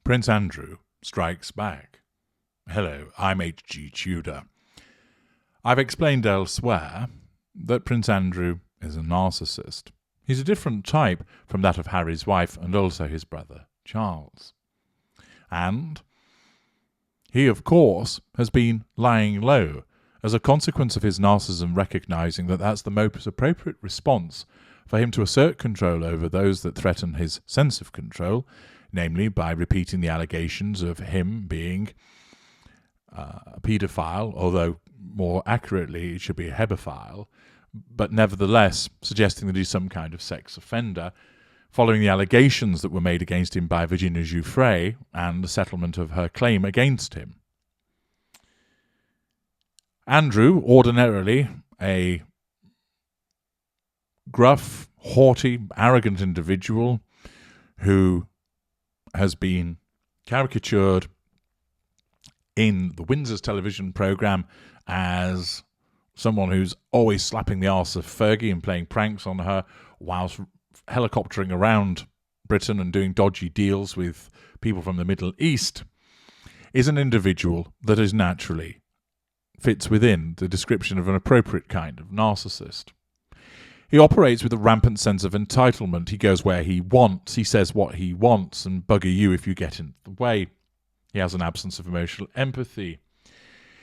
Prince Andrew strikes back. Hello, I'm H.G. Tudor. I've explained elsewhere that Prince Andrew is a narcissist. He's a different type from that of Harry's wife and also his brother Charles. And he, of course, has been lying low as a consequence of his narcissism, recognising that that's the most appropriate response for him to assert control over those that threaten his sense of control, namely by repeating the allegations of him being a paedophile, although more accurately it should be a hebephile, but nevertheless suggesting that he's some kind of sex offender, following the allegations that were made against him by Virginia Giuffre and the settlement of her claim against him. Andrew, ordinarily a gruff, haughty, arrogant individual who has been caricatured in the Windsor's television programme as someone who's always slapping the arse of Fergie and playing pranks on her whilst helicoptering around Britain and doing dodgy deals with people from the Middle East, is an individual that is naturally fits within the description of an appropriate kind of narcissist. He operates with a rampant sense of entitlement. He goes where he wants, he says what he wants, and bugger you if you get in the way. He has an absence of emotional empathy.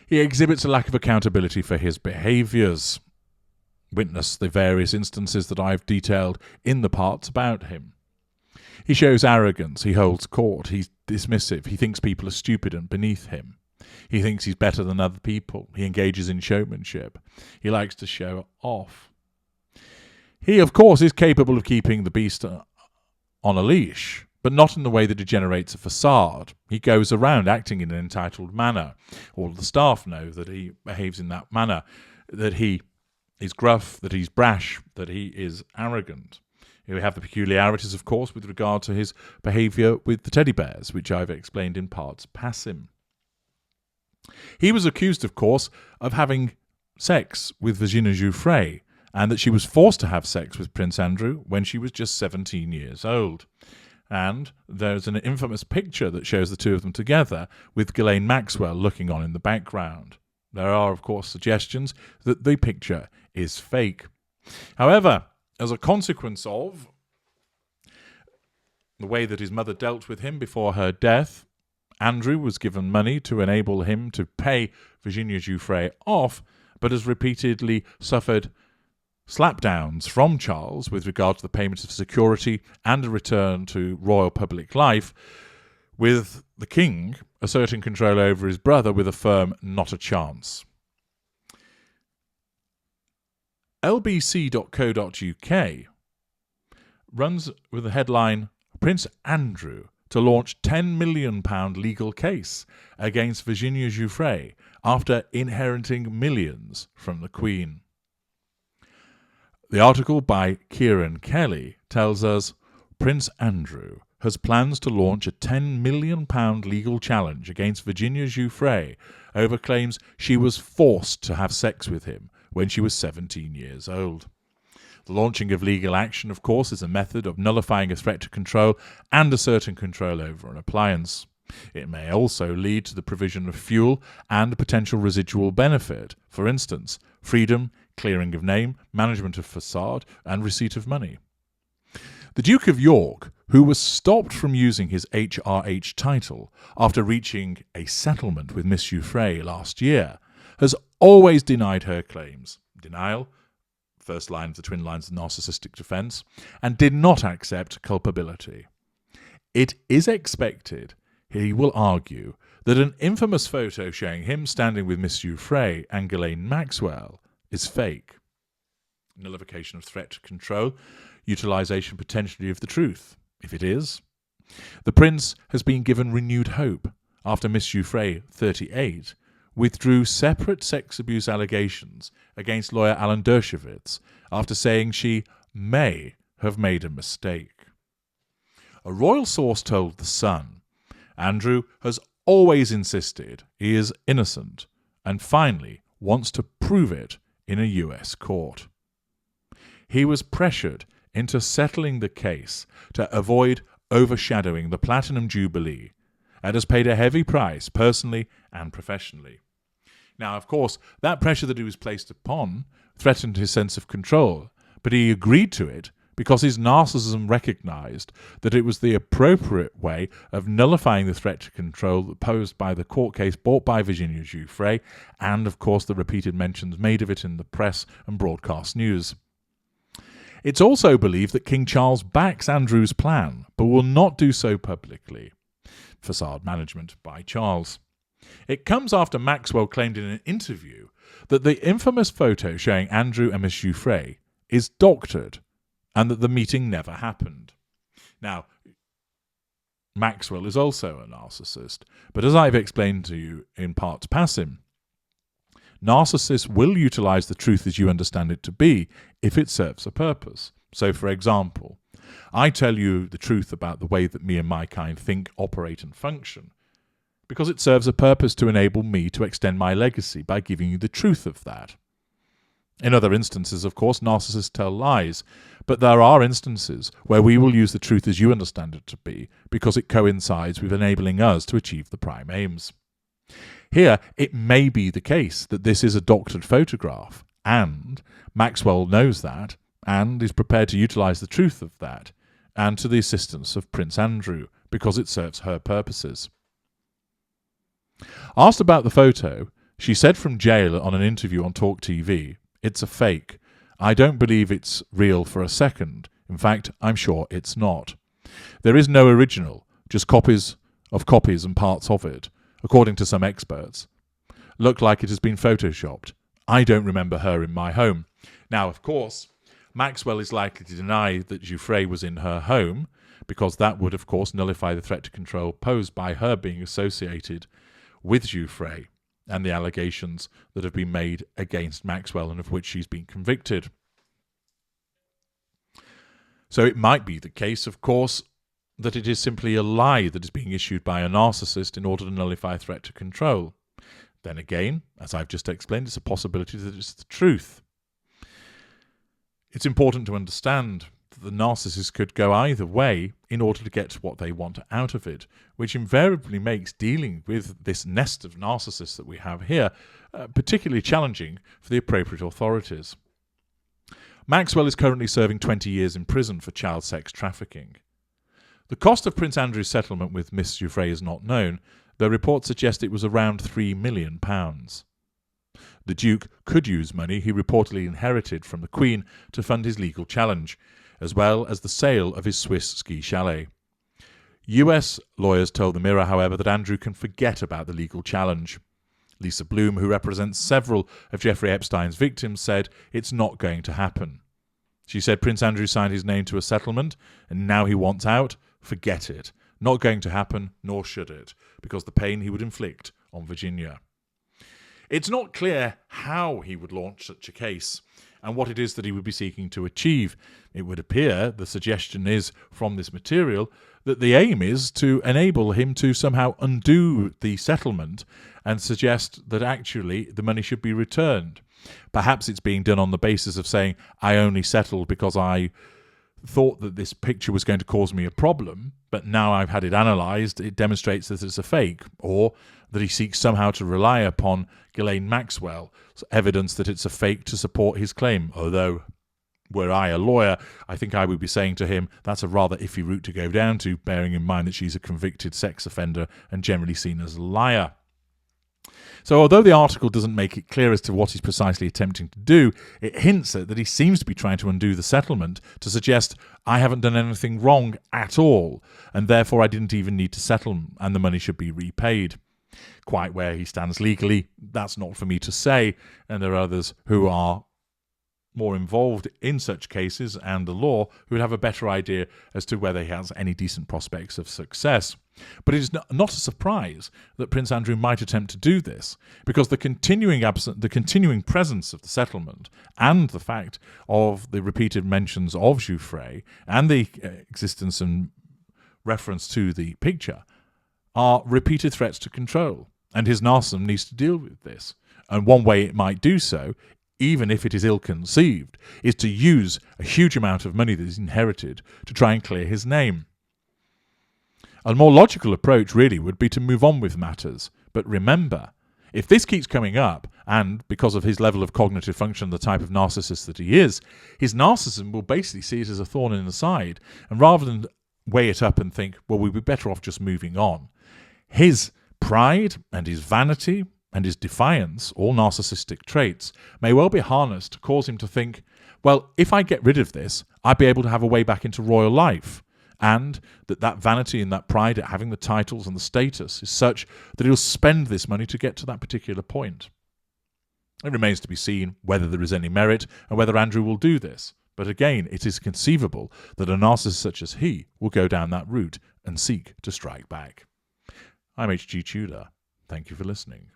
He exhibits a lack of accountability for his behaviours. Witness the various instances that I've detailed in the parts about him. He shows arrogance, he holds court, he's dismissive, he thinks people are stupid and beneath him. He thinks he's better than other people, he engages in showmanship, he likes to show off. He, of course, is capable of keeping the beast on a leash, but not in the way that it generates a facade. He goes around acting in an entitled manner. All the staff know that he behaves in that manner, that he is gruff, that he's brash, that he is arrogant. We have the peculiarities, of course, with regard to his behaviour with the teddy bears, which I've explained in parts passim. He was accused, of course, of having sex with Virginia Giuffre, and that she was forced to have sex with Prince Andrew when she was just 17 years old. And there's an infamous picture that shows the two of them together, with Ghislaine Maxwell looking on in the background. There are, of course, suggestions that the picture is fake. However, as a consequence of the way that his mother dealt with him before her death, Andrew was given money to enable him to pay Virginia Giuffre off, but has repeatedly suffered slapdowns from Charles with regard to the payment of security and a return to royal public life, with the king asserting control over his brother with a firm not a chance. lbc.co.uk runs with the headline, Prince Andrew to launch £10 million legal case against Virginia Giuffre after inheriting millions from the Queen. The article by Kieran Kelly tells us Prince Andrew has plans to launch a £10 million legal challenge against Virginia Giuffre over claims she was forced to have sex with him when she was 17 years old. The launching of legal action, of course, is a method of nullifying a threat to control and asserting control over an appliance. It may also lead to the provision of fuel and a potential residual benefit, for instance, freedom, clearing of name, management of facade, and receipt of money. The Duke of York, who was stopped from using his HRH title after reaching a settlement with Miss Giuffre last year, has always denied her claims. Denial, first line of the twin lines of narcissistic defence, and did not accept culpability. It is expected, he will argue, that an infamous photo showing him standing with Miss Giuffre and Ghislaine Maxwell is fake. Nullification of threat to control, utilisation potentially of the truth. If it is, the prince has been given renewed hope after Miss Giuffre, 38, withdrew separate sex abuse allegations against lawyer Alan Dershowitz after saying she may have made a mistake. A royal source told The Sun, Andrew has always insisted he is innocent and finally wants to prove it in a US court. He was pressured into settling the case to avoid overshadowing the Platinum Jubilee and has paid a heavy price, personally and professionally. Now, of course, that pressure that he was placed upon threatened his sense of control, but he agreed to it because his narcissism recognized that it was the appropriate way of nullifying the threat to control posed by the court case brought by Virginia Giuffre and, of course, the repeated mentions made of it in the press and broadcast news. It's also believed that King Charles backs Andrew's plan, but will not do so publicly. Facade management by Charles. It comes after Maxwell claimed in an interview that the infamous photo showing Andrew and Miss Giuffre is doctored and that the meeting never happened. Now, Maxwell is also a narcissist, but as I've explained to you in parts passim, narcissists will utilize the truth as you understand it to be if it serves a purpose. So, for example, I tell you the truth about the way that me and my kind think, operate and function because it serves a purpose to enable me to extend my legacy by giving you the truth of that. In other instances, of course, narcissists tell lies, but there are instances where we will use the truth as you understand it to be because it coincides with enabling us to achieve the prime aims. Here, it may be the case that this is a doctored photograph, and Maxwell knows that and is prepared to utilize the truth of that and to the assistance of Prince Andrew because it serves her purposes. Asked about the photo, she said from jail on an interview on Talk TV, "It's a fake. I don't believe it's real for a second. In fact, I'm sure it's not. There is no original, just copies and parts of it, according to some experts. Look like it has been photoshopped. I don't remember her in my home." Now, of course, Maxwell is likely to deny that Giuffre was in her home, because that would, of course, nullify the threat to control posed by her being associated with Giuffre and the allegations that have been made against Maxwell and of which she's been convicted. So it might be the case, of course, that it is simply a lie that is being issued by a narcissist in order to nullify threat to control. Then again, as I've just explained, it's a possibility that it's the truth. It's important to understand that the narcissist could go either way in order to get what they want out of it, which invariably makes dealing with this nest of narcissists that we have here particularly challenging for the appropriate authorities. Maxwell is currently serving 20 years in prison for child sex trafficking. The cost of Prince Andrew's settlement with Miss Giuffre is not known, though reports suggest it was around £3 million. The Duke could use money he reportedly inherited from the Queen to fund his legal challenge, as well as the sale of his Swiss ski chalet. US lawyers told the Mirror, however, that Andrew can forget about the legal challenge. Lisa Bloom, who represents several of Jeffrey Epstein's victims, said it's not going to happen. She said Prince Andrew signed his name to a settlement and now he wants out. Forget it. Not going to happen, nor should it, because the pain he would inflict on Virginia. It's not clear how he would launch such a case and what it is that he would be seeking to achieve. It would appear, the suggestion is from this material, that the aim is to enable him to somehow undo the settlement and suggest that actually the money should be returned. Perhaps it's being done on the basis of saying, I only settled because I thought that this picture was going to cause me a problem, but now I've had it analysed, it demonstrates that it's a fake, or that he seeks somehow to rely upon Ghislaine Maxwell's evidence that it's a fake to support his claim, although, were I a lawyer, I think I would be saying to him, that's a rather iffy route to go down to, bearing in mind that she's a convicted sex offender and generally seen as a liar. So although the article doesn't make it clear as to what he's precisely attempting to do, it hints at that he seems to be trying to undo the settlement to suggest I haven't done anything wrong at all, and therefore I didn't even need to settle and the money should be repaid. Quite where he stands legally, that's not for me to say, and there are others who are more involved in such cases and the law who would have a better idea as to whether he has any decent prospects of success. But it is not a surprise that Prince Andrew might attempt to do this, because the continuing presence of the settlement and the fact of the repeated mentions of Giuffre and the existence and reference to the picture are repeated threats to control, and his narcissism needs to deal with this. And one way it might do so, even if it is ill-conceived, is to use a huge amount of money that is inherited to try and clear his name. A more logical approach really would be to move on with matters. But remember, if this keeps coming up, and because of his level of cognitive function, the type of narcissist that he is, his narcissism will basically see it as a thorn in the side. And rather than weigh it up and think, well, we'd be better off just moving on, his pride and his vanity and his defiance, all narcissistic traits, may well be harnessed to cause him to think, well, if I get rid of this, I'd be able to have a way back into royal life. And that vanity and that pride at having the titles and the status is such that he'll spend this money to get to that particular point. It remains to be seen whether there is any merit and whether Andrew will do this. But again, it is conceivable that a narcissist such as he will go down that route and seek to strike back. I'm H.G. Tudor. Thank you for listening.